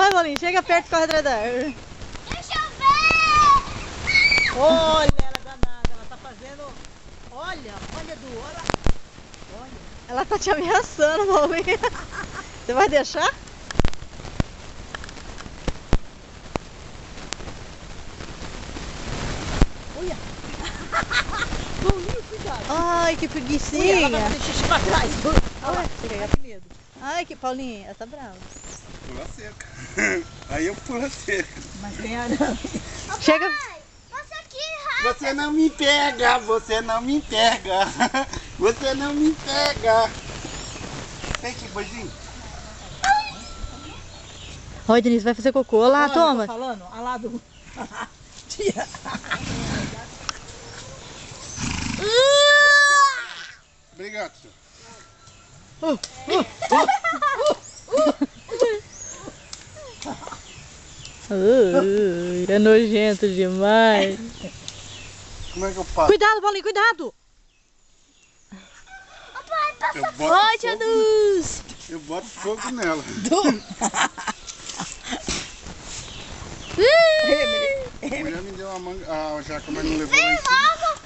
Vai, Bolinha, chega perto e corre atrás da árvore. Deixa eu ver! Olha, ela é danada, ela tá fazendo... Olha, Du, olha. Olha. Ela tá te ameaçando, Bolinha. Você vai deixar? Olha. Bolinha, cuidado. Ai, que preguicinha. Ela vai fazer xixi pra trás. Olha lá, chega aí. Que medo. Ai, que Paulinha, ela tá brava. Pula a cerca. Aí eu pulo a cerca. Mas tem arame. Chega. Passa aqui, rápido. Você não me pega, você não me pega. Você não me pega. Vem aqui, boizinho. Olha, Denise, vai fazer cocô. Olha lá, Olha, toma. eu tô falando, olha lá do... Tia. Obrigado, senhor. É nojento demais. Como é que eu passo? Cuidado, Bolinha, cuidado. Eu boto Oi, tia fogo, Duz. eu boto fogo nela. A mulher me deu uma manga, a jaca, mas não levou lá em cima.